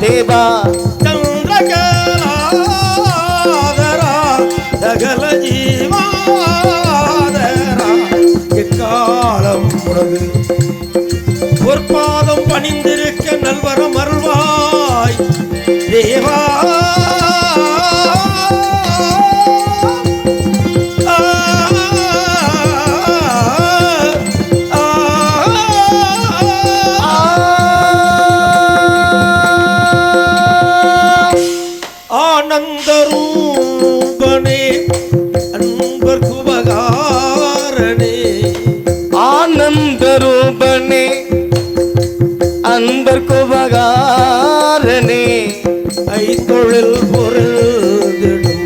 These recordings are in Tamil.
தேவா சந்திரகலாதரா சகல ஜீவாதரா எக்காலம் உனது பொற்பாதம் பணிந்திருக்க நல்வரம் அருள்வாய் தேவா. ஆனந்தரூபனே அன்பர் குபகாரணே ஆனந்தரூபனே அன்பர் குபகாரணே ஐந்தொழில் பொருள்திடும்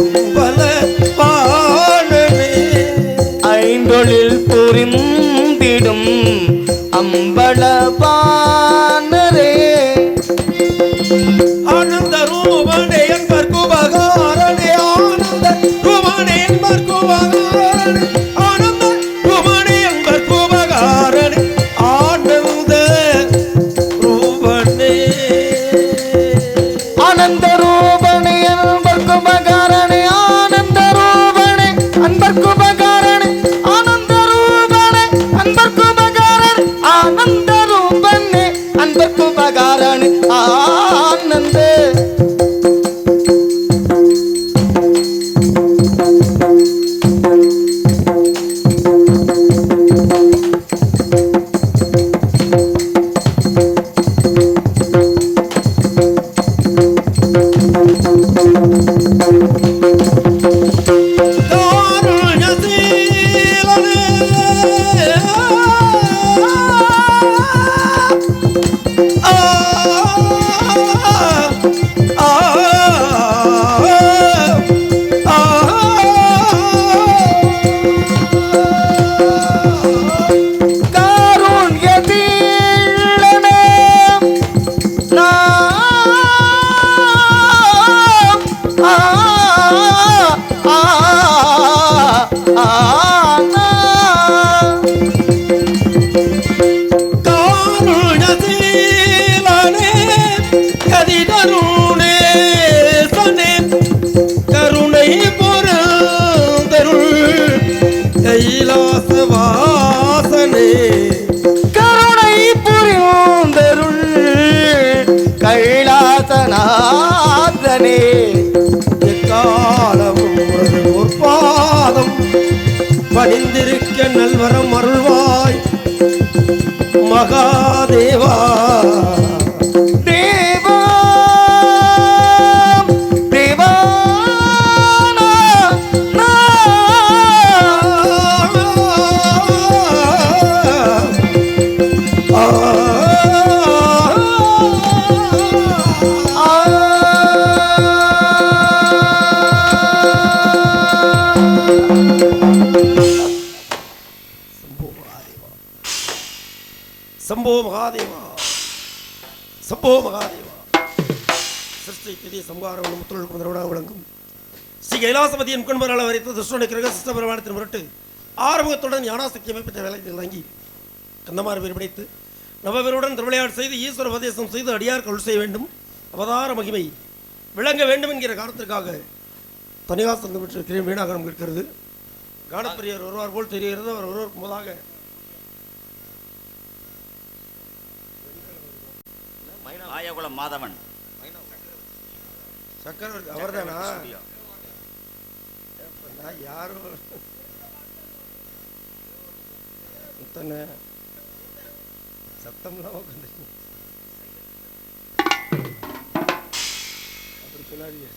அம்பல பாணனே ஐந்தொழில் புரிந்திடும் அம்பல பாணரே ஆனந்த ரூபனே என்பர் குபகாரணே ஆனந்த ரூபனே என்பர் குபகாரணே ஆனந்த ரூபனே என்பர் குபகாரணே ஆனந்த ரூபனே ஆனந்த ரூபனே என்பர் குபகாரணே ஆனந்த ரூபனே அன்பர் குபகாரணே ஆனந்த ரூபனே அன்பர் குபகாரணே ஆனந்த ரூபனே அன்பர் குபகாரணே ஆனந்த கைலாசவாசனே கருணை புரிந்தருள் கைலாசநாதனே எக்காலமும் ஒரு பாதம் பணிந்திருக்க நல்வரம் அருள்வாய் மகாதேவா. சம்போ மகாதேவா சம்போ மகாதேவா. சிருஷ்டி திதி சம்ஹாரம் முத்துள் குந்தரவனாக விளங்கும் ஸ்ரீ கைலாசபதியின் கொன்பரால் வரைத்த துஷ்டனை கிரக சிஷ்ட பிரமாணத்தின் முரட்டு ஆரம்பத்துடன் ஞானாசக்தி அமைப்பற்ற வேலையில் வாங்கி கந்தமாறு பேர் பிடித்து நவவீருடன் திருவிளையாடு செய்து ஈஸ்வர உபதேசம் செய்து அடியார் கொள் செய்ய வேண்டும், அவதார மகிமை விளங்க வேண்டும் என்கிற காரணத்திற்காக தனிகாசம் பெற்றிருக்கிறேன். வீணாகரம் இருக்கிறது. கானப்பிரியர் ஒருவார் போல் தெரிகிறது. அவர் ஒருவருக்கு முதலாக ஆயகுலம் மாதவன் சக்கரவர்த்தி அவர்தானா? யாரோ இத்தனை சத்தம்லாம் உட்காந்து அப்படி சொல்லாதீங்க.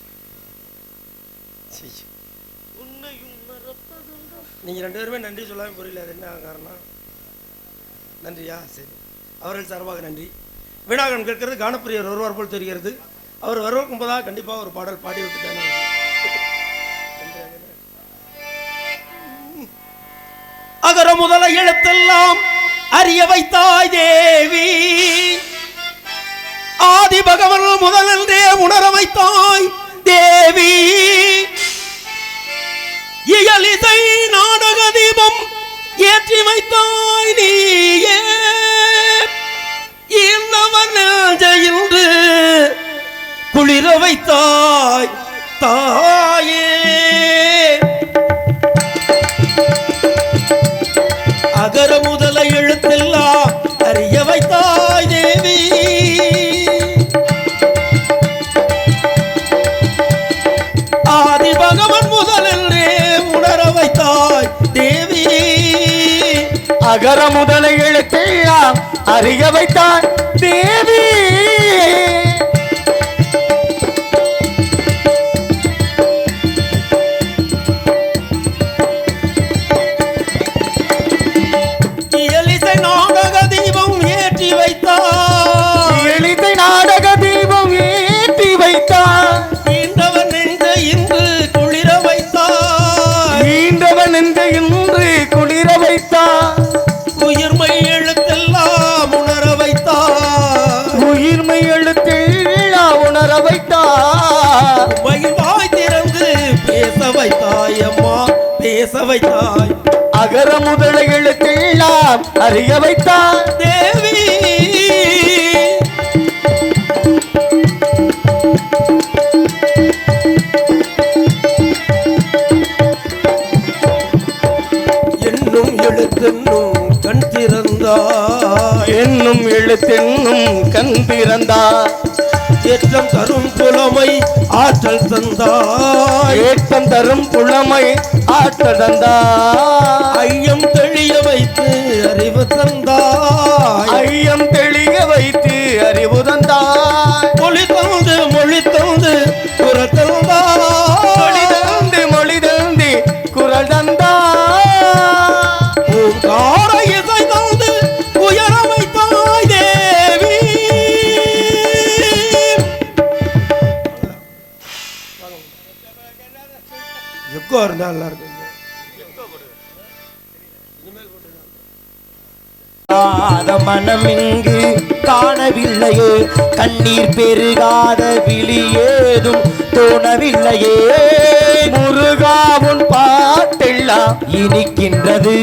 நீங்க 2 பேருமே நன்றி சொல்லாம புரியல, அது என்ன காரணம்? நன்றியா? சரி, அவர்கள் சார்பாக நன்றி. விநாயகன் கேட்கிறது கானப்பிரியர் வருவார் போல் தெரிகிறது. அவர் வருவதற்கு முன்பதாக கண்டிப்பாக ஒரு பாடல் பாடி விட்டு தானே. அகர முதல எழுத்தெல்லாம் அறிய வைத்தாய் தேவி, ஆதி பகவன் முதலென்றே உணர வைத்தாய் தேவி, இயலிசை நாடக தீபம் ஏற்றி வைத்தாய் நீயே, இன்று குளிர வைத்தாய் தாயே. அகர முதல எழுத்தெல்லாம் அறிய வைத்தாய் தேவி, ஆதி பகவன் முதலே உணர வைத்தாய் தேவி, அகர முதல எழுத்தெல்லாம் அறிய வைத்தாய் தேவி. உயிர்மை எழுத்தெல்லாம் உணர வைத்தாய், உயிர்மை எழுத்தெல்லாம் உணர வைத்தாய், வாய் திறந்து பேச வைத்தாய் அம்மா, பேச வைத்தாய். அகர முதல எழுத்தெல்லாம் அறிய வைத்தாய் தேவி, என்னும் எழுத்தென்னும் கண் திறந்தாய், என்னும் எழுத்தென்னும் கண் திறந்தாய், ஏற்றம் தரும் புலமை ஆற்றல் தந்தாய், ஏற்றம் தரும் புலமை ஆற்றல் தந்தாய், ஐயம் தெளிய வைத்து அறிவு தந்தாய், ஐயம் தெளிய வைத்து அறிவு தந்தாய், மொழி தந்து குரல் தந்தாய், மொழி தந்து குரல் தந்தாய், ஓங்கார இசை தந்து உயர வைத்தாய் தேவி. எக்கோ இருந்தா நல்லா இருக்கும். மனமிங்கு காணவில்லையே, கண்ணீர் பெருகாத விழி ஏதும் தோணவில்லையே, முருகாவும் பாட்டெல்லாம் இனிக்கின்றது,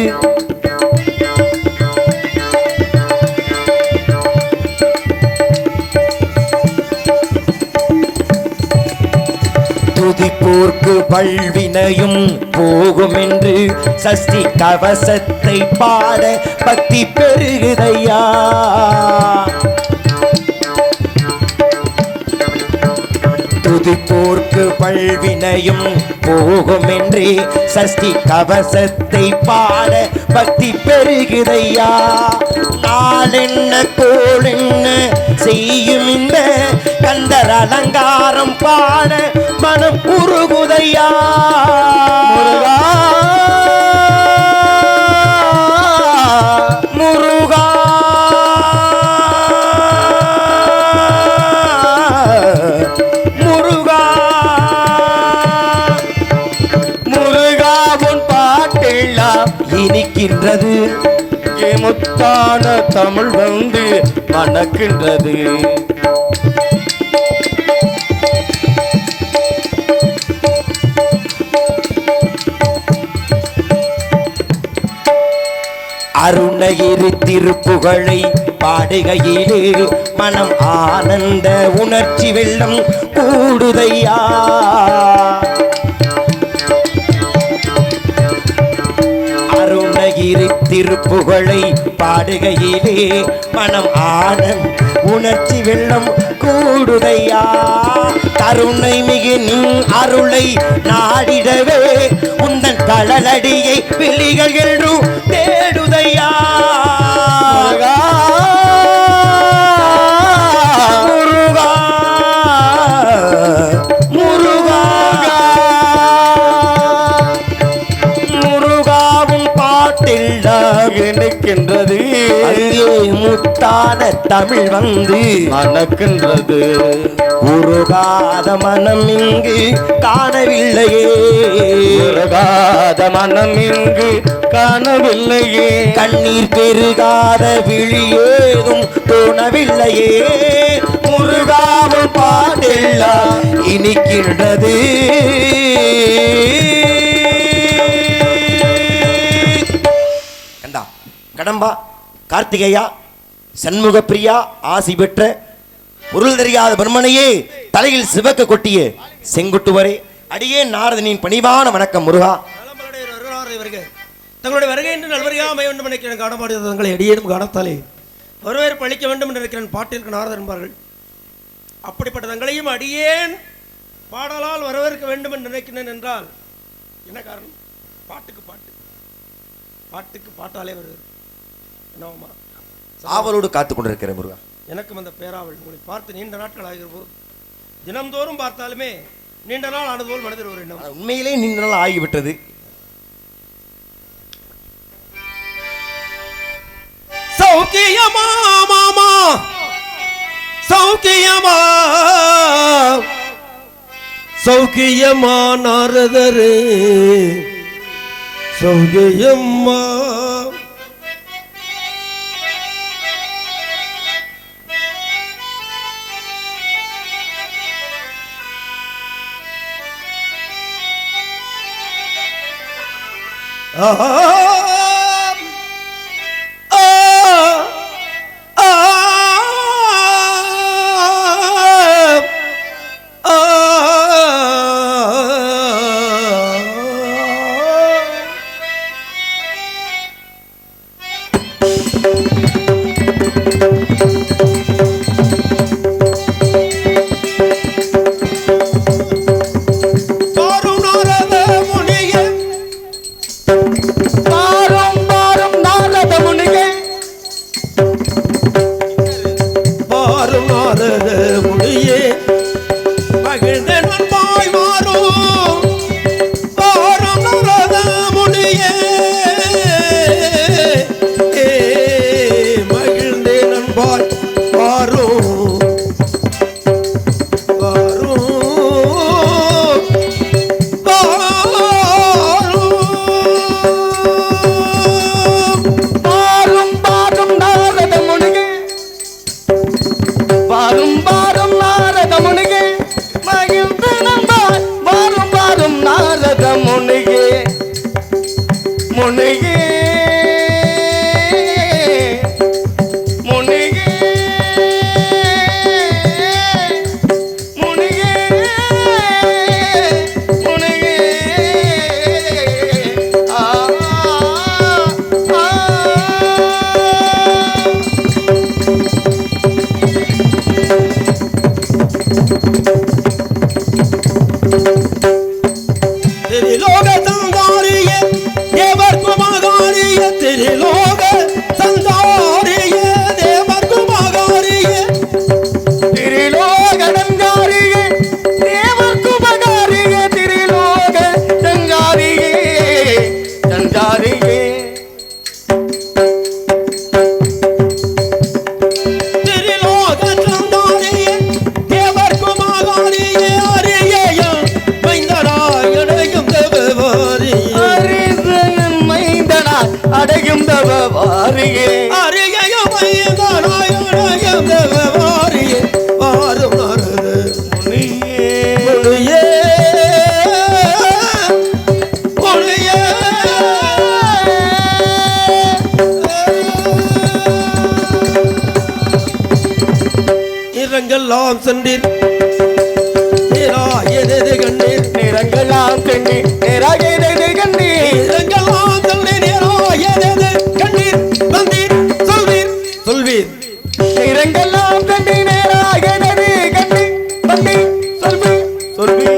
துதிப்போர்க்கு பல்வினையும் போகும் என்று சஷ்டி கவசத்தை பாட பக்தி பெருகுதையா, துதிப்போர்க்கு பல்வினையும் போகும் என்று சஷ்டி கவசத்தை பாட பக்தி பெருகுதையா, நாளென்ன கோளென்ன செய்யும் இந்த கந்தர் அலங்காரம் பாட மனம் உருகுதையா, முருகா முருகா முருகா முருகாவும் பாட்டெல்லாம் இனிக்கின்றது, முத்தான தமிழ் வந்து மணக்கின்றது, அருணகிரி திருப்புகழை பாடுகையிலே மனம் ஆனந்த உணர்ச்சி வெள்ளம் கூடுதையா, அருணகிரி திருப்புகழை பாடுகையிலே மனம் ஆனந்த உணர்ச்சி வெள்ளம் கூடுதையா, கருணை மிகு நீ அருளை நாடிடவே உந்தன் கடலடியை விழிகள் என்றும் தேடுதையா, முருகா முருகா மணக்கின்றது அங்கே முத்தான தமிழ் வந்து மணக்கின்றது உருகாத மனம் இங்கு காணவில்லையே உருகாத மனம் இங்கு காணவில்லையே கண்ணீர் பெருகாத விழி ஏதும் தோணவில்லையே முருகாவும் பாடெல்லாம் இனிக்கின்றது கண்டா கடம்பா கார்த்திகையா சண்முக பிரியா ஆசி பெற்ற பொருள் தெரியாத பிரம்மனையே தலையில் சிவக்க கொட்டிய செங்குட்டுவரே அடியே நாரதனின் பணிவான வணக்கம் முருகா. தங்களுடைய வருகை என்று நல்வரியா அமைய வேண்டும் நினைக்கிறேன். காணமாடியது தங்களை அடியேனும் காணத்தாலே வரவேற்பு அளிக்க வேண்டும் என்று நினைக்கிறேன். பாட்டிற்கு நாரதன் என்பார்கள். அப்படிப்பட்ட தங்களையும் அடியேன் பாடலால் வரவேற்க வேண்டும் என்று நினைக்கிறேன் என்றால் என்ன காரணம்? பாட்டுக்கு பாட்டு, பாட்டுக்கு பாட்டாலே வருது. என்னவாமா ஆவலோடு காத்து கொண்டிருக்கிற முருகா. எனக்கும் அந்த பேராவல் உங்களை பார்த்து நீண்ட நாட்கள் ஆகிற போது தினம்தோறும் பார்த்தாலுமே நீண்ட நாள் ஆனது போல் மனதில் ஒரு எண்ணம். உண்மையிலே நீண்ட நாள் ஆகிவிட்டது. சௌக்கியமா மாமா சௌக்கியமா சௌக்கியமா நாரதரே சௌக்கியம்மா நிறங்கெல்லாம் சென்றீர் நேராயது கண்டீர் நிறங்கெல்லாம் சென்றீர் நேராயது கண்டீர் நிறங்கெல்லாம் சென்றீர் நேராயது கண்டீர் வந்தீர் சொல்வீர் சொல்வீர் நிறங்கெல்லாம் சென்றீர் நேராயது கண்டீர் வந்தீர் சொல்வீர் சொல்வீர்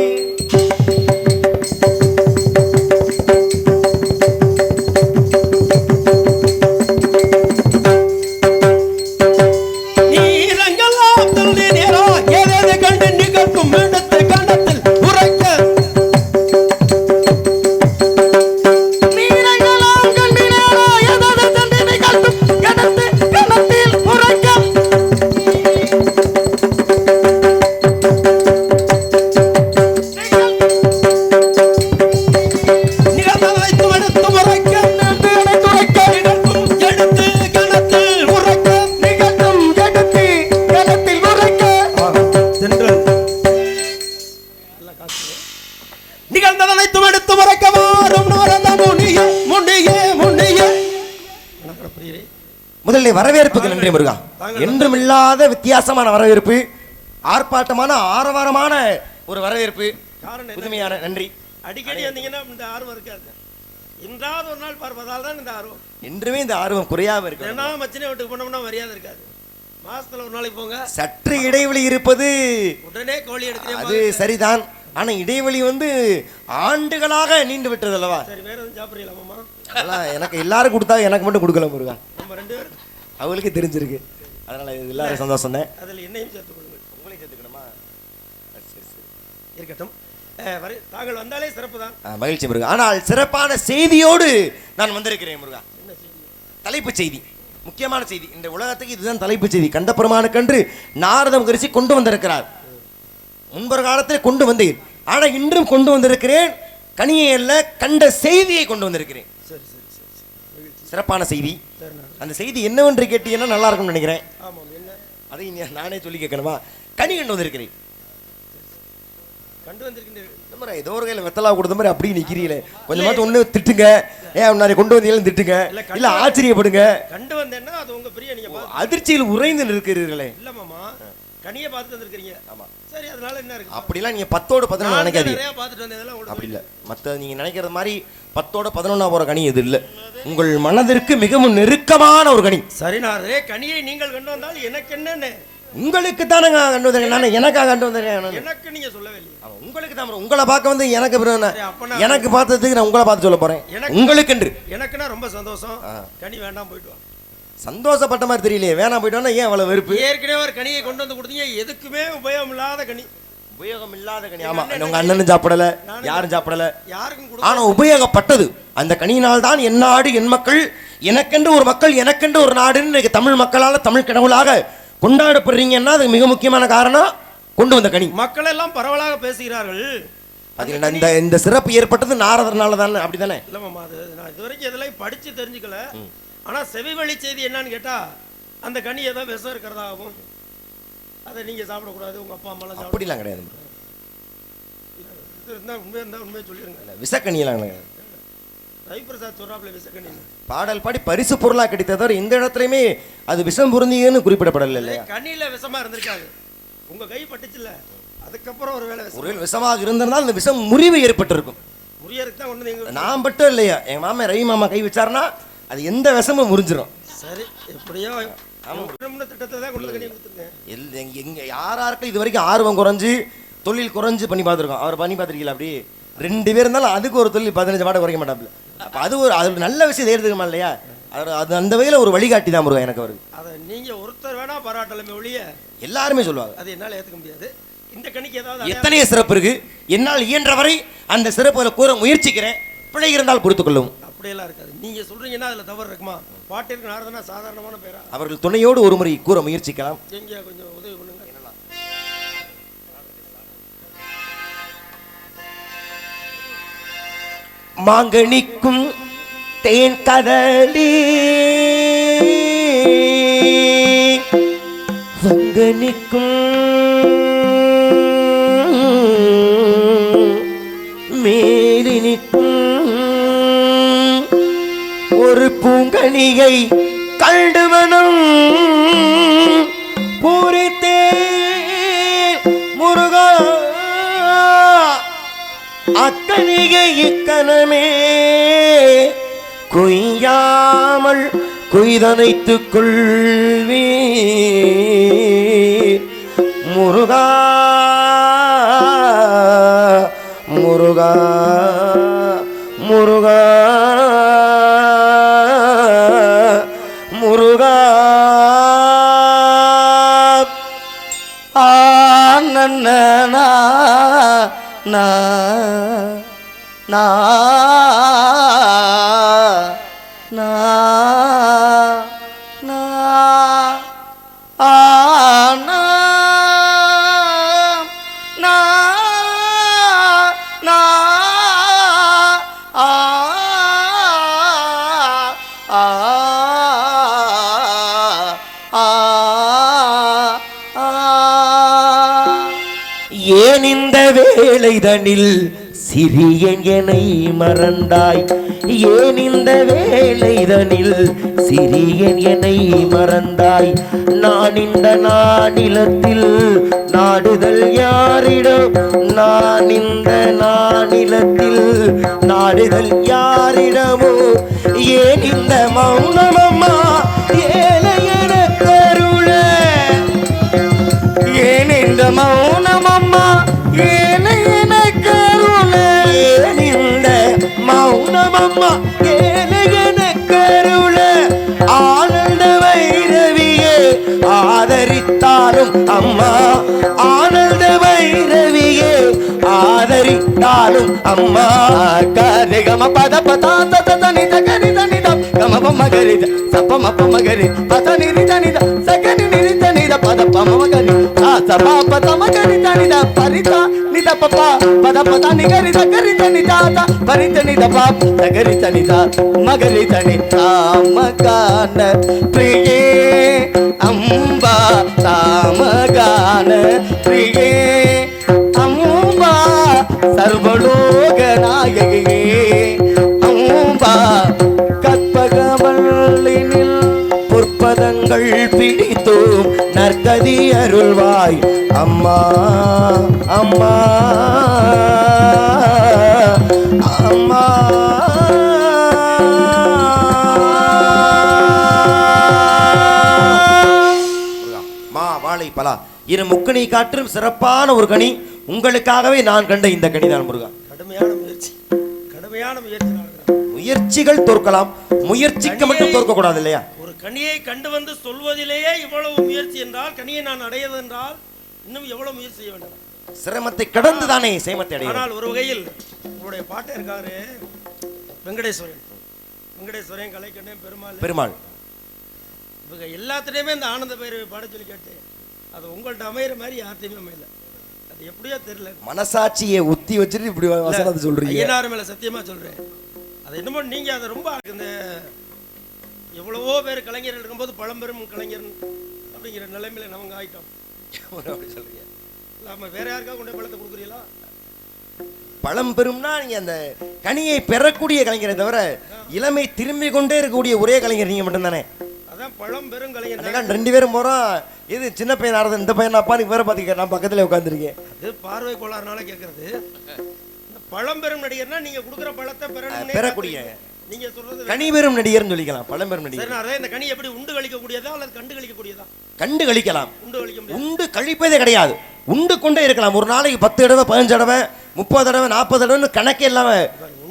பிரியரே, முதல்ல வரவேற்புக்கு நன்றி முருகா. என்றுமில்லாத வித்தியாசமான வரவேற்பு, ஆர்ப்பாட்டமான ஆரவாரமான ஒரு வரவேற்பு, புதுமையான நன்றி. அடிக்கடி வந்தீங்கன்னா இந்த ஆர்வம் இருக்காது. இன்றாவது ஒரு நாள் பார்ப்பதால் தான் இந்த ஆர்வம். என்றுமே இந்த ஆர்வம் குறையாம இருக்கு. ஏன்னா மச்சினை வீட்டுக்கு போனோம்னா மரியாதை இருக்காது. மாசத்துல ஒரு நாளைக்கு போங்க, சற்று இடைவெளி இருப்பது உடனே கோழி எடுக்கிறேன், அது சரிதான். ஆனா இடைவெளி ஆண்டுகளாக நீண்டு விட்டது அல்லவா? சரி, வேற எதுவும் சாப்பிடுறீங்களா மாமா? அதெல்லாம் எனக்கு எல்லாரும் கொடுத்தா எனக்கு மட்டும் கொடுக்கல முருகா. நம்ம 2 பேரும் அவங்களுக்கே தெரிஞ்சிருக்கு. அதனால எல்லாரும் சந்தோஷம் தான். அதில் என்னையும் சேர்த்துக் கொள்ளுங்கள். உங்களையும் சேர்த்துக்கணுமா? சரி சரி இருக்கட்டும். தாங்கள் வந்தாலே சிறப்பு தான். மகிழ்ச்சி முருகா. ஆனால் சிறப்பான செய்தியோடு நான் வந்திருக்கிறேன் முருகா. என்ன செய்தி? தலைப்பு செய்தி, முக்கியமான செய்தி. இந்த உலகத்துக்கு இதுதான் தலைப்பு செய்தி. கண்டபெருமானுக்கென்று நாரதம் கரிசி கொண்டு வந்திருக்கிறார். முன்பொரு காலத்தில் கொண்டு வந்தேன். ஆனா இன்றும் கொண்டு வந்திருக்கிறேன். கனியை அல்ல, கண்ட செய்தியை கொண்டு வந்திருக்கிறேன். சரி சரி சரி, சிறப்பான செய்தி. அந்த செய்தி என்னவென்று கேட்டீங்கன்னா நல்லா இருக்கும்னு நினைக்கிறேன். ஆமாம், என்ன? அதை நானே சொல்லி கேட்கணுமா? கனி கண்டு வந்திருக்கிறேன். கண்டு வந்திருக்கின்றேன். ஏதோ ஒரு கையில் வெத்தலா கொடுத்த மாதிரி அப்படியே நிக்கிறீங்களே. கொஞ்சமாச்சும் ஒண்ணு திட்டுங்க. ஏன் கொண்டு வந்தீங்கன்னு திட்டுங்க, இல்ல ஆச்சரியப்படுங்க. கண்டு வந்தேன்னா அது உங்க பிரிய, நீங்க அதிர்ச்சியில் உறைந்து நிற்கிறீர்களே. இல்ல மாமா, கனியை பார்த்துட்டு வந்திருக்கீங்க. ஆமா சரி, அதனால என்ன இருக்கு? அப்படிலாம் நீங்க 10ஓட 11 நினைக்காதீங்க. நிறைய பார்த்துட்டு வந்ததெல்லாம் அப்படி இல்ல. மத்த நீங்க நினைக்கிற மாதிரி 10ஓட 11 போற கனி இது இல்ல. உங்கள் மனதிற்கு மிகவும் நெருக்கமான ஒரு கனி. சரினாரே, கனியை நீங்கள் கண்டு வந்தால் எனக்கு என்னன்னு? உங்களுக்கு தானே கண்டு வந்தேன். நான் எனக்காக கண்டு வந்தேன். எனக்கு நீங்க சொல்லவே இல்லை. உங்களுக்கு தான். உங்களை பார்க்க வந்து எனக்கு எனக்கு பார்த்ததுக்கு நான் உங்களை பார்த்து சொல்ல போறேன். உங்களுக்கு என்று எனக்குன்னா ரொம்ப சந்தோஷம். கனி வேண்டாம், போயிட்டு வா. சந்தோஷப்பட்ட மாதிரி தெரியலையே. வேணாம் போயிட்டு வந்தா ஏன் அவ்வளவு வெறுப்பு? ஏற்கனவே ஒரு கனியை கொண்டு வந்து கொடுத்தீங்க, எதுக்குமே உபயோகம் இல்லாத கனி. உபயோகம் இல்லாத கனி. ஆமா, உங்க அண்ணனும் சாப்பிடல, யாரும் சாப்பிடல, யாருக்கும். ஆனா உபயோகப்பட்டது அந்த கனியினால் தான் என் நாடு, என் மக்கள், எனக்கென்று ஒரு மக்கள், எனக்கென்று ஒரு நாடுன்னு தமிழ் மக்களால, தமிழ் கடவுளாக கொண்டாடப்படுறீங்கன்னா அது மிக முக்கியமான காரணம் கொண்டு வந்த கனி. மக்கள் எல்லாம் பரவலாக பேசுகிறார்கள். இந்த சிறப்பு ஏற்பட்டது நாரதர்னால தானே? அப்படித்தானே? இல்ல மாமா, அது நான் இதுவரைக்கும் இதெல்லாம் படிச்சு தெரிஞ்சுக்கல. ஆனா செவி வழி செய்தி என்னன்னு கேட்டா, அந்த கனி ஏதோ விஷம் இருக்கிறதாகவும், அதை நீங்க சாப்பிடக்கூடாது, உங்க அப்பா அம்மாலாம் சாப்பிட. அப்படிலாம் கிடையாது. உண்மையை சொல்லிருங்க. விஷக்கனியெல்லாம் கிடையாது. ரவிபிரசாத் சொல்றாப்ல விஷக்கனி. பாடல் பாடி பரிசு பொருளா கிடைத்ததோ இந்த இடத்துலயுமே அது விஷம் பொருந்தியன்னு குறிப்பிடப்படல இல்லையா? கனியில விஷமா இருந்திருக்காது, உங்க கை பட்டுச்சுல, அதுக்கப்புறம் ஒரு விஷமாக இருந்திருந்தால் அந்த விஷம் முறிவு ஏற்பட்டிருக்கும். முறியருக்கு தான் ஒண்ணு. நான் மட்டும் இல்லையா, என் மாமா ரவி மாமா கை வச்சாருன்னா அது எந்த விஷமும் முறிஞ்சிடும். சரி, எப்படியோ திட்டத்தை தான் கொண்டு கனி கொடுத்துருக்கேன். எங்க யாராருக்கும் இது வரைக்கும் ஆர்வம் குறைஞ்சு தொழில் குறைஞ்சு பண்ணி பார்த்துருக்கோம். அவர் பண்ணி பார்த்துருக்கீங்களா? அப்படி 2 பேர் இருந்தாலும் அதுக்கு ஒரு தொழில் 15 மாட குறைக்க மாட்டாப்புல. அப்போ அது நல்ல விஷயம் தேர்ந்துக்குமா இல்லையா? அது அந்த வகையில் ஒரு வழிகாட்டி தான் முருகன் எனக்கு அவருக்கு. அதை நீங்க ஒருத்தர் வேணா பாராட்டலுமே ஒழிய எல்லாருமே சொல்லுவாங்க. அது என்னால் ஏற்றுக்க முடியாது. இந்த கணிக்கு ஏதாவது எத்தனையோ சிறப்பு இருக்கு. என்னால் இயன்றவரை அந்த சிறப்புகளை கூற முயற்சிக்கிறேன். பிழை இருந்தால் பொறுத்துக் கொள்ளும். அப்படியெல்லாம் இருக்காது. நீங்க சொல்றீங்கன்னா அதுல தவறு இருக்குமா? பாட்டிற்கு நாரதனா சாதாரணமான பேரா? அவர்கள் துணையோடு ஒரு முறை கூற முயற்சிக்கலாம். எங்க கொஞ்சம் உதவி பண்ணுங்க. மாங்கனிக்கும் தேன் கடலி வங்கனிக்கும் மேலினிக்கும் ஒரு பூங்கனியை கண்டுவனும் பூரித்தே முருகா அத்தனிகை இக்கணமே கொய்யாமல் கொய்தனைத்துக் கொள்வே முருகா முருகா முருகா முருகா நன்னா நா நா நா நா ஆ நா நா நா ஆ ஆ ஏன் இந்த வேளைதனில் சிறியன் என்னை மறந்தாய் ஏன் இந்த வேலைதனில் சிறியன் என்னை மறந்தாய் நான் இந்த நானிலத்தில் நாடுதல் யாரிடம் நான் இந்த நானிலத்தில் நாடுதல் யாரிடமோ ஏன் இந்த மௌனமம்மா ஏழையன கருள ஏன் இந்த மௌனமம்மா ஏழையன கருள ஏன் இந்த மௌனமம்மா ஏழையன கருள ஆனந்த வைரவியே ஆதரித்தாலும் அம்மா ஆனந்த வைரவியே ஆதரித்தாலும் அம்மா கரிகம பத பதா தத நித கரித நித கம மகரித சப்ப மப்ப மகரி பத நிரித நித சகனி நிரித நித பத பம மகரி சபா பத மகரி நித பரித நித பப்ப பத பத நிகரித கரித நித பரித நித பாப் சகரித நித மகரித நித மகான பிரியே அம்பா தாமகான பிரியே அம்பா சர்வலோக நாயகியே அம்பா கற்பகவல்லினில் பொற்பதங்கள் பிடித்தோம் நற்கதி அருள்வாய் அம்மா அம்மா அம்மா வாழை பலா இரு முக்கணி காற்றும் சிறப்பான ஒரு கனி உங்களுக்காகவே நான் கண்ட இந்த கனிதான் முருகா. கடுமையான முயற்சி முயற்சிகள் தோற்கலாம், முயற்சிக்கு மட்டும் தோற்க கூடாது இல்லையா? ஒரு கனியை கண்டு வந்து சொல்வதிலேயே இவ்வளவு முயற்சி என்றால் கனியை நான் அடையது என்றால் இன்னும் எவ்வளவு முயற்சி செய்ய வேண்டும்? சிரமத்தை கடந்து தானே சேமத்தை அடைய. ஆனால் ஒரு வகையில் உங்களுடைய பாட்டை இருக்காரு வெங்கடேஸ்வரன் கலைக்கண்ணன் பெருமாள் இவங்க எல்லாத்துலேயுமே இந்த ஆனந்த பைரவி பாட சொல்லி கேட்டேன். அது உங்கள்கிட்ட அமையிற மாதிரி யார்ட்டையுமே அமையல. அது எப்படியோ தெரியல. மனசாட்சியை உத்தி வச்சுட்டு இப்படி வசனத்தை சொல்றீங்க. ஐயனார் மேல சத்தியமா சொல்றேன். அது என்னமோ நீங்க அதை ரொம்ப இந்த எவ்வளவோ பேர் கலைஞர்கள் இருக்கும்போது பழம்பெரும் கலைஞர் அப்படிங்கிற நிலைமையில நமங்க ஆயிட்டோம். அப்படி சொல்றீங்க. இல்லாம வேற யாருக்காக கொண்டு பழத்தை கொடுக்குறீங்களா? பழம்பெரும்னா நீங்க அந்த கனியை பெறக்கூடிய கலைஞரை தவிர இளமை திரும்பி கொண்டே இருக்கக்கூடிய ஒரே கலைஞர் நீங்க மட்டும் தானே. பழம்பெரும் கலைஞர் ரெண்டு பேரும் போறோம். இது சின்ன பையன் ஆடுறது, இந்த பையன் அப்பா நீ வேற பாத்தீங்க, நான் பக்கத்துல உட்காந்துருக்கேன். அது பார்வை கோளாறுனால கேட்கறது. இந்த பழம்பெரும் நடிகர்னா நீங்க கொடுக்குற பழத்தை பெறக்கூடிய நீங்க சொல்றது கனிபெரும் நடிகர்னு சொல்லிக்கலாம். பழம்பெரும் நடிகர். சரி, இந்த கனி எப்படி உண்டு கழிக்கக்கூடியதா அல்லது கண்டு கழிக்கக்கூடியதா? கண்டு கழிக்கலாம். உண்டு கழிப்பதே கிடையாது. உண்டு கொண்டே இருக்கலாம். ஒரு நாளைக்கு 10 தடவை 15 தடவை 30 தடவை 40 தடவை கணக்கே இல்லாம.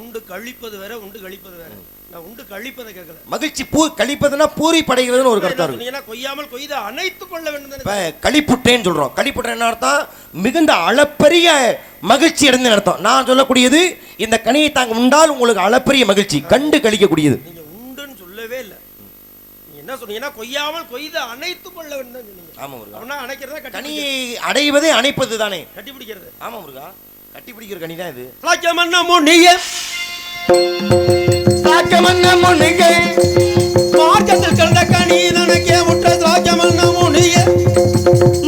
உண்டு கழிப்பது வேற, உண்டு கழிப்பது வேற. நான் உண்டு கழிப்பதை கேட்கல. மகிழ்ச்சி கழிப்பதுன்னா பூரி படைகிறதுன்னு ஒரு கருத்தா இருக்கு. கொய்யாமல் கொய்த அனைத்துக் கொள்ள வேண்டும். கழிப்புட்டேன்னு சொல்றோம். கழிப்புட்டேன் என்ன அர்த்தம்? மிகுந்த அளப்பரிய மகிழ்ச்சி அடைந்து அர்த்தம். நான் சொல்லக்கூடியது இந்த கனியை தாங்க உண்டால் உங்களுக்கு அளப்பரிய மகிழ்ச்சி கண்டு கழிக்கக்கூடியது. நீங்க உண்டுன்னு சொல்லவே இல்லை. நீங்க என்ன சொன்னீங்கன்னா கொய்யாமல் கொய்த அனைத்துக் கொள்ள வேண்டும். ஆமா முருகா. அவனா அணைக்கிறதா கனியை அடைவதே அணைப்பது தானே. கட்டி பிடிக்கிறது. ஆமா முருகா, கட்டி பிடிக்கிற கனி தான் இது. மார்க்கத்தில் கண்ட கனி தனக்கே முற்ற சாக்கியமன்ன முனியே.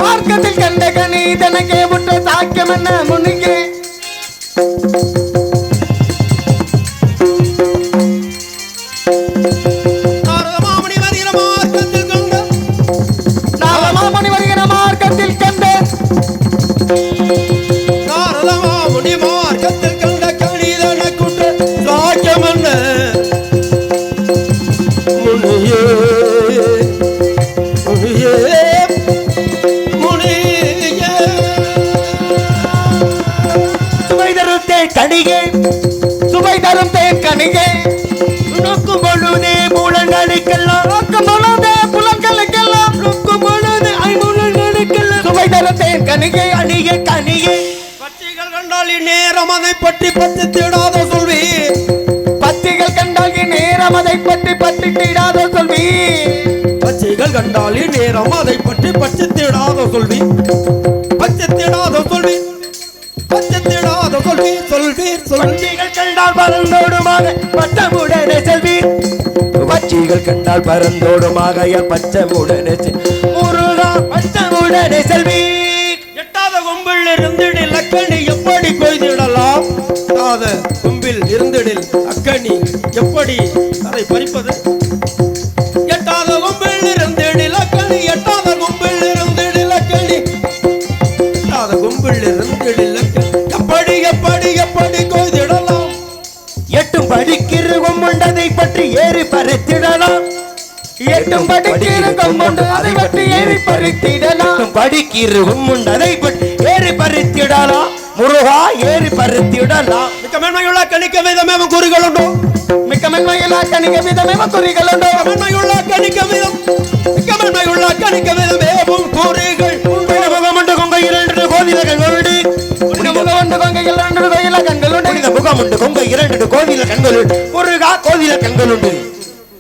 மார்க்கத்தில் கண்ட கனி தனக்கே முற்ற சாக்கியமன்ன முனியே. நாரதமாமுனி வருகிற மார்க்கத்தில் கண்ட நாரதமாமுனி வருகிற மார்க்கத்தில் கண்ட நாரதமாமுனி மார்க்கத்தில் கண்ட கனி தனக்குற்ற சாக்கியமன்ன முனியே முனியே முனியே. சுவை தரும் தேன் கனிகே, சுவை தரும் தேன் கனிகே. நோக்கும் பொழுதே மூலங்களுக்கெல்லாம், நோக்கும் பொழுதே புலங்களுக்கெல்லாம், நோக்கும் பொழுதே ஐம்புலங்களுக்கெல்லாம் சுவை தரும் தேன் கனிகே கனிகே கனிகே. பச்சைகள் கண்டால் இந்நேரம் அதை பற்றி பற்றி தேடாத சொல்வி. பச்சைகள் கண்டால் நேரம் அதை பற்றி பற்றி தேடாத சொல்வி. பச்சைகள் கண்டால் நேரம் அதை பற்றி பற்றி தேடாத சொல்வி. பச்சை தேடாத சொல்வி, பச்சை தேடாத சொல்வி சொல்வி. பச்சைகள் கண்டால் பறந்தோடுமாக பச்சமுடனே செல்வி. பச்சைகள் கண்டால் பறந்தோடுமாக பச்சமுடனே முருகா பச்சமுடனே செல்வி. எட்டாத கொம்பு கும்பில் இருந்திடில் அக்கனி எப்படி கொய்திடலாம் எட்டாத கும்பில் இருந்திடில் அக்கனி எப்படி அதை பறிப்பது எட்டாத கும்பில் இருந்திடில் அக்கனி எட்டாத கும்பில் இருந்திடில் அக்கனி எட்டாத கும்பில் இருந்திடில் அக்கனி எப்படி எப்படி எப்படி கொய்திடலாம் எட்டும் படிக்கிறவும் உண்டதை பற்றி ஏறி பறித்திடலாம் எட்டும் படிக்கிறவும் உண்டு அதை பற்றி ஏறி பறித்திடலாம் படிக்கிறவும் உண்டதை பற்றி ஏறி பறித்திடலாம் முருகா ஏறி பறித்திடலாம் மிக்க மென்மையுள்ள கணிக்க விதமேவும் குறிகளுண்டோ மிக்க மென்மையுள்ள கணிக்க விதமேவும் குறிகளுண்டோ மென்மையுள்ள கணிக்க விதம் மிக்க மென்மையுள்ள கணிக்க விதமேவும் குறிகள் முகமுண்டு கொங்கை இரண்டு கோவில கண்களுண்டு முகமுண்டு கொங்கை இரண்டு கோயில கண்களுண்டு முகமுண்டு கொங்கை இரண்டு கோவில கண்களுண்டு முருகா கோவில கண்களுண்டு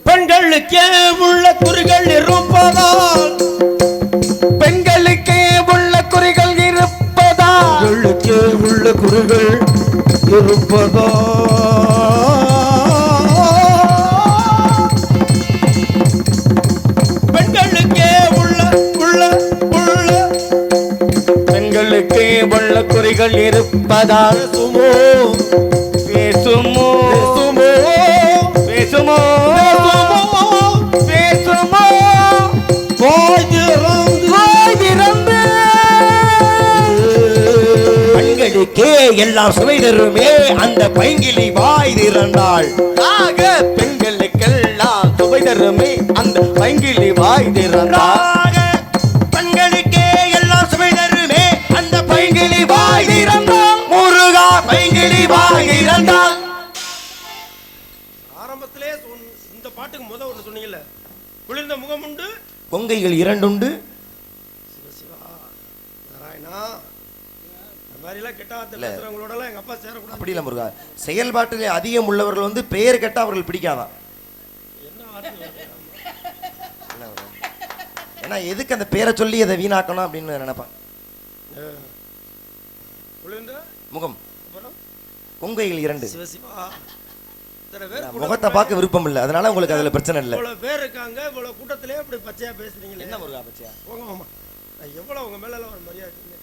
பெண்களுக்கே உள்ள குறிகள் இருப்பதால் பெண்களுக்கே உள்ள குறிகள் இருப்பதால் பெண்களுக்கே உள்ள குறிகள் இருப்பதால் பெண்களுக்கே உள்ள உள்ள உள்ள பெண்களுக்கே உள்ள குறிகள் இருப்பதால் சுமோ பேசுமோ சுமோ பேசுமோ பேசுமோ பெண்களுக்கே எல்லாம் சுவை தருமே அந்த பைங்கிலி வாய் திறந்தாள் ஆக பெண்களுக்கெல்லாம் சுவை தருமே அந்த பைங்கிலி வாய் திறந்தாள் பெண்களுக்கே எல்லாம் சுவை தருமே அந்த பைங்கிலி வாய் திறந்தாள் முருகா பைங்கிலி வாய் திறந்தாள் ஆரம்பத்திலே இந்த பாட்டுக்கு ஒன்று சொன்னீங்கல்ல குளிர்ந்த முகம் உண்டு கொங்கைகள் இரண்டுண்டு சிவசிவா நாராயணா இந்த மாதிரிலாம் கெட்டாத பேசுறவங்களோடலாம் எங்க அப்பா சேரக்கூடாது அப்படி இல்லை முருகா செயல்பாட்டிலே அதிகம் உள்ளவர்கள் வந்து பெயர் கெட்ட அவர்கள் பிடிக்காதான் என்ன வார்த்தை ஏன்னா எதுக்கு அந்த பேரை சொல்லி அதை வீணாக்கணும் அப்படின்னு நினைப்பான் குளிர்ந்த முகம் அப்புறம் கொங்கைகள் இரண்டு சிவசிவா இத்தனை பேர் முகத்தை பார்க்க விருப்பம் இல்லை அதனால உங்களுக்கு அதுல பிரச்சனை இல்லை இவ்வளவு பேர் இருக்காங்க இவ்வளவு கூட்டத்திலே அப்படி பச்சையா பேசுறீங்களே என்ன முருகா பச்சையா போங்க மாமா எவ்வளவு உங்க மேல ஒரு மரியாதை இருக்குங்க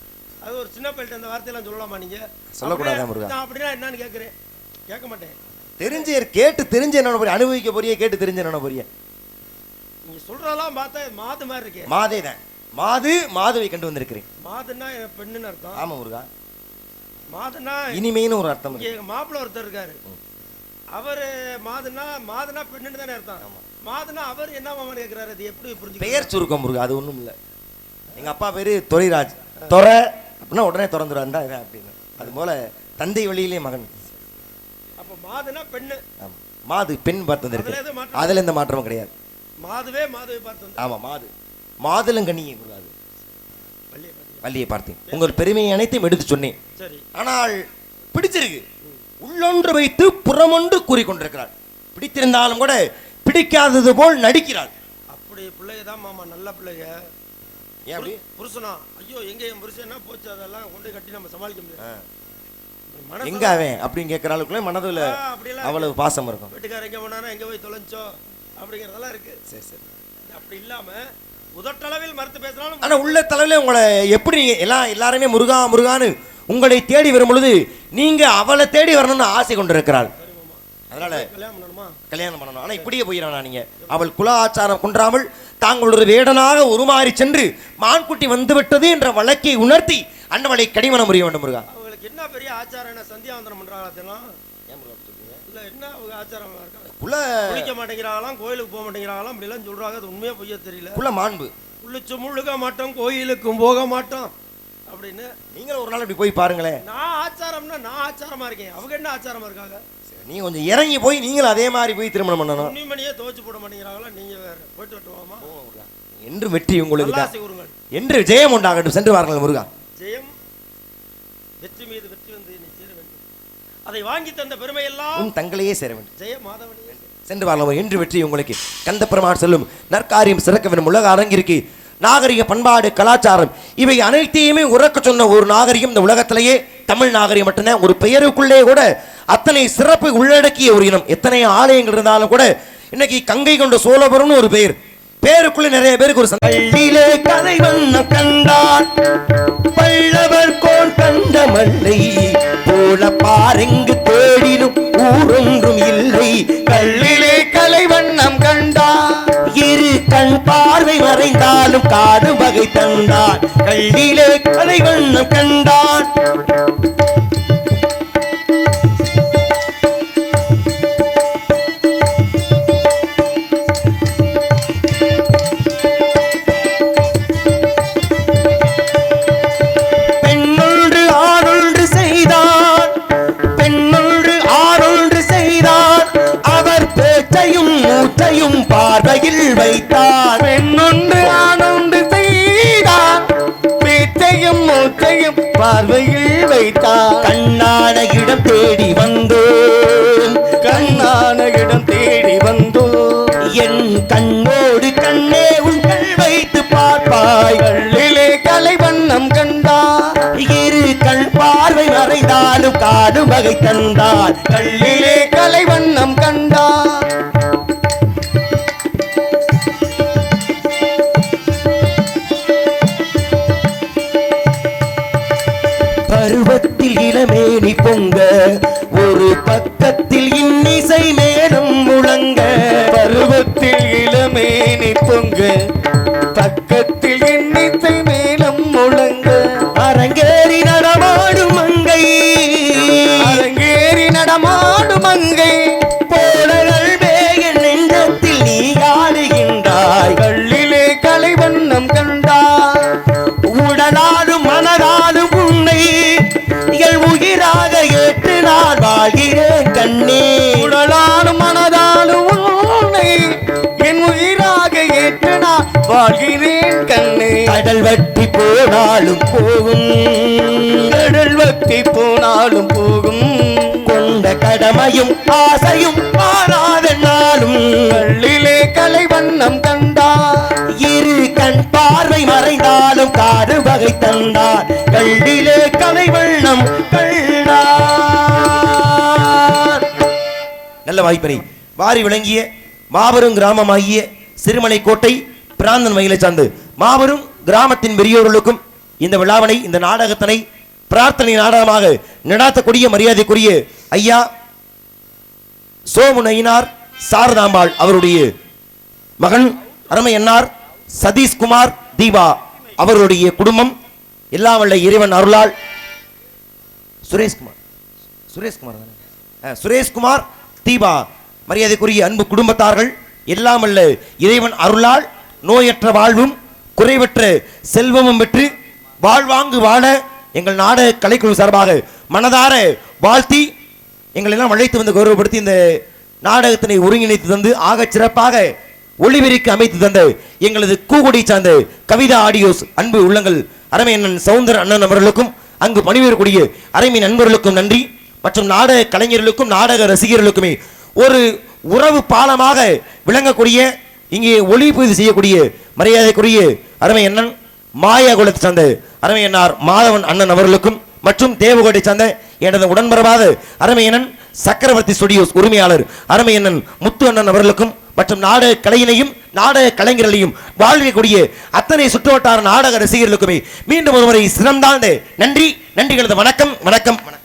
அது ஒரு சின்ன பையன் அந்த வார்த்தையெல்லாம் சொல்லலாமா நீங்க சொல்லக்கூடாதா முருகா? நான் அப்படின்னா என்னன்னு கேட்கிறேன் கேட்க மாட்டேன் கேட்டு தெரிஞ்சு என்ன போறிய அனுபவிக்க போறிய கேட்டு தெரிஞ்சு என்ன போறிய நீங்க சொல்றதெல்லாம் பார்த்தா மாது மாதிரி இருக்கே மாதே தான் மாதுவை கண்டு வந்திருக்கிறேன் மாதுன்னா பெண்ணுன்னு அர்த்தம் ஆமா முருகா மாதுன்னா இனிமைன்னு ஒரு அர்த்தம் இங்க எங்க மாப்பிள்ள ஒருத்தர் இருக்காரு அவரு மாதுனா பெண்ணுன்னு தானே அர்த்தம் மாதுனா அவர் என்ன மாமான்னு கேட்கிறாரு அது எப்படி புரிஞ்சு பெயர் சுருக்கம் முருகா அது ஒண்ணும் இல்ல எங்க அப்பா பேரு தொரைராஜ் தொரை அப்படின்னா உடனே திறந்துருவான் தான் அப்படின்னு அது போல தந்தை வழியிலே மகன் அப்ப மாதுனா பெண்ணு மாது பெண் பார்த்து வந்திருக்கு அதுல எந்த மாற்றமும் கிடையாது மாதுவே பார்த்து ஆமா மாதுளங்கண்ணியை முருகா வள்ளியை பார்த்தேன் உங்கள் பெருமையை அனைத்தையும் எடுத்து சொன்னேன் சரி ஆனால் பிடிச்சிருக்கு உள்ளொன்று வைத்து புறமொன்று கூறிக்கொண்டிருக்கிறார் பிடித்திருந்தாலும் கூட பிடிக்காதது போல் நடிக்கிறார் அப்படி பிள்ளைதான் மாமா நல்ல பிள்ளைங்க ஏன் அப்படி புருஷனா ஐயோ எங்க என் புருஷனா போச்சு அதெல்லாம் கொண்டு கட்டி நம்ம சமாளிக்க முடியாது எங்க அவன் அப்படின்னு கேட்கிற அளவுக்குள்ள மனதுல அவ்வளவு பாசம் இருக்கும் வீட்டுக்கார எங்க போனானா எங்க போய் தொலைஞ்சோ அப்படிங்கறதெல்லாம் இருக்கு சரி சரி அப்படி இல்லாம உதட்டளவில் மறுத்து பேசினாலும் ஆனா உள்ள தலைவில உங்களை எப்படி எல்லாருமே முருகா முருகான்னு உங்களை தேடி வரும் பொழுது நீங்க அவளை தேடி வரணும்னு ஆசை கொண்டிருக்கிறாள் அதனால கல்யாணம் பண்ணணும் ஆனா இப்படியே போயிடணும் நீங்க அவள் குல ஆச்சாரம் குன்றாமல் தாங்கள் ஒரு வேடனாக உருமாறி சென்று மான்குட்டி வந்துவிட்டது என்ற வழக்கை உணர்த்தி அண்ணவளை கடிமணம் புரிய வேண்டும் முருகா அவங்களுக்கு என்ன பெரிய ஆச்சாரம் என்ன சந்தியாவந்தனம் பண்றாங்களா அதெல்லாம் இல்ல என்ன அவங்க ஆச்சாரம் இருக்காங்க குல குளிக்க மாட்டேங்கிறாங்களாம் கோயிலுக்கு போக மாட்டேங்கிறாங்களாம் அப்படி எல்லாம் சொல்றாங்க அது உண்மையா பொய்யா தெரியல குல மாண்பு குளிச்சு முழுக மாட்டோம் கோயிலுக்கும் போக மாட்டோம் அப்படின்னு நீங்களும் ஒரு நாள் இப்படி போய் பாருங்களேன் நான் ஆச்சாரம்னா நான் ஆச்சாரமா இருக்கேன் அவங்க என்ன ஆச்சாரமா இருக்காங்க நீங்க கொஞ்சம் இறங்கி போய் நீங்களும் அதே மாதிரி போய் திருமணம் பண்ணணும் துணிமணியே துவச்சு போட மாட்டேங்கிறாங்களா நீங்க வேற போயிட்டு வரட்டுமாமா என்று வெற்றி உங்களுக்கு தான். நல்லாசை கூறுங்கள் என்று ஜெயம் உண்டாகட்டும் சென்று வாருங்கள் முருகா ஜெயம் வெற்றி மீது வெற்றி வந்து நீ சேர வேண்டும் அதை வாங்கி தந்த பெருமை எல்லாம் உன் தங்களையே சேர வேண்டும் ஜெய மாதவனே சென்று வாருங்கள் என்று வெற்றி உங்களுக்கு கந்த பெருமாள் சொல்லும் நற்காரியம் சிறக்க வேண்டும் உலக அரங்கிற்கு நாகரிக பண்பாடு கலாச்சாரம் இவை அனைத்தையுமே உறக்க சொன்ன ஒரு நாகரிகம் இந்த உலகத்திலேயே தமிழ் நாகரிகம் மட்டும்தான் ஒரு பெயருக்குள்ளே கூட அத்தனை சிறப்பு உள்ளடக்கிய ஒரு இனம் எத்தனை ஆலயங்கள் இருந்தாலும் கூட இன்னைக்கு கங்கை கொண்ட சோழபுரம்னு ஒரு பெயர் பேருக்குள்ளே நிறைய பேருக்கு ஒரு கதை வண்ணம் கண்டான் பல்லவர் கோன் கண்ட மல்லை போல பாருங்கு தேடினும் ஊரொன்றும் இல்லை கல்லிலே கலைவண்ணம் கண்டான் இரு கண் பார்வை மறைந்தாலும் காடும் வகை தந்தான் கல்லிலே கதை வண்ணம் கண்டான் பார்வையில் வைத்தார் பெண்ணொன்று ஆணொன்று செய்தான் பேச்சையும் மூச்சையும் பார்வையில் வைத்தார் கண்ணான இடம் தேடி வந்தோம் கண்ணான இடம் தேடி வந்தோம் என் கண்ணோடு கண்ணே உன் கண் வைத்து பார்ப்பாய் கல்லிலே கலைவண்ணம் கண்டார் இரு கண் பார்வை மறைந்தாலும் காடும் வகை தந்தார் கல்லிலே கலைவண்ணம் கண்டார் பருவத்தில் இளமேனி பொங்க ஒரு பக்கத்தில் இன்னிசை மேலும் முழங்க பருவத்தில் இளமேனி பொங்க பக்கத்தில் இன்னிசை மேலும் முழங்க அரங்கேறி நடமாடும் மங்கை அரங்கேறி நடமாடும் மங்கை போலகள் வேக நெஞ்சத்தில் நீ ஆடுகின்றாய் கல்லிலே கலைவண்ணம் கண்டார் உடலாலும் மனதாலும் உன்னை என் உயிராக ஏற்று நான் வாழ்கிறேன் கண்ணே உடலாலும் மனதாலும் உன்னை என் உயிராக ஏற்று நான் வாழ்கிறேன் கண்ணே கடல் வட்டி போனாலும் போகும் கடல் வத்தி போனாலும் போகும் கொண்ட கடமையும் ஆசையும் மாறாத நாளும் கல்லிலே கலைவண்ணம் கண்டார் இரு கண் பார்வை மறைந்தாலும் காடு வகை தந்தார் கல்லிலே கலை வண்ணம் கண்டார். நல்ல வாய்ப்பினை வாரி விளங்கிய மாபெரும் கிராமமாகிய சிறுமலை கோட்டை பிராந்தன் மயிலை சார்ந்து மாபெரும் கிராமத்தின் பெரியோர்களுக்கும் இந்த விழாவினை இந்த நாடகத்தினை பிரார்த்தனை நாடகமாக நடாத்தக்கூடிய மரியாதைக்குரிய ஐயா சோமுனையினார் சாரதாம்பாள் அவருடைய மகன் அருமையன்னார் சதீஷ்குமார் தீபா அவருடைய குடும்பம் எல்லாம் வல்ல இறைவன் அருளால் சுரேஷ்குமார் தீபா மரியாதைக்குரிய அன்பு குடும்பத்தார்கள் எல்லாம் வல்ல இறைவன் அருளால் நோயற்ற வாழ்வும் குறைவற்ற செல்வமும் பெற்று வாழ்வாங்கு வாழ எங்கள் நாடக கலைக்குழு சார்பாக மனதார வாழ்த்தி எங்களை எல்லாம் அழைத்து வந்து கௌரவப்படுத்தி இந்த நாடகத்தினை ஒருங்கிணைத்து தந்து ஆகச் சிறப்பாக ஒளிபெருக்கி அமைத்து தந்த எங்களது கூகுடி சார்ந்த கவிதா ஆடியோஸ் அன்பு உள்ளங்கள் அருமை அண்ணன் சவுந்தர அண்ணன் அவர்களுக்கும் அங்கு பணிபுரியக்கூடிய அருமை நண்பர்களுக்கும் நன்றி மற்றும் நாடக கலைஞர்களுக்கும் நாடக ரசிகர்களுக்குமே ஒரு உறவு பாலமாக விளங்கக்கூடிய இங்கே ஒளிபதிவு செய்யக்கூடிய மரியாதைக்குரிய அருமை அண்ணன் மாயாகுலத்தை சார்ந்த அருமை அண்ணார் மாதவன் அண்ணன் அவர்களுக்கும் மற்றும் தேவகோட்டை சார்ந்த எனது உடன்பரவாத அருமையண்ணன் சக்கரவர்த்தி ஸ்டுடியோஸ் உரிமையாளர் அருமையண்ணன் முத்து அண்ணன் அவர்களுக்கும் மற்றும் நாடக கலையினையும் நாடக கலைஞர்களையும் வாழ்க்கக்கூடிய அத்தனை சுற்றுவட்டார நாடக ரசிகர்களுக்குமே மீண்டும் ஒருமுறை சிறந்தாண்டு நன்றி நன்றிகளது வணக்கம் வணக்கம் வணக்கம்.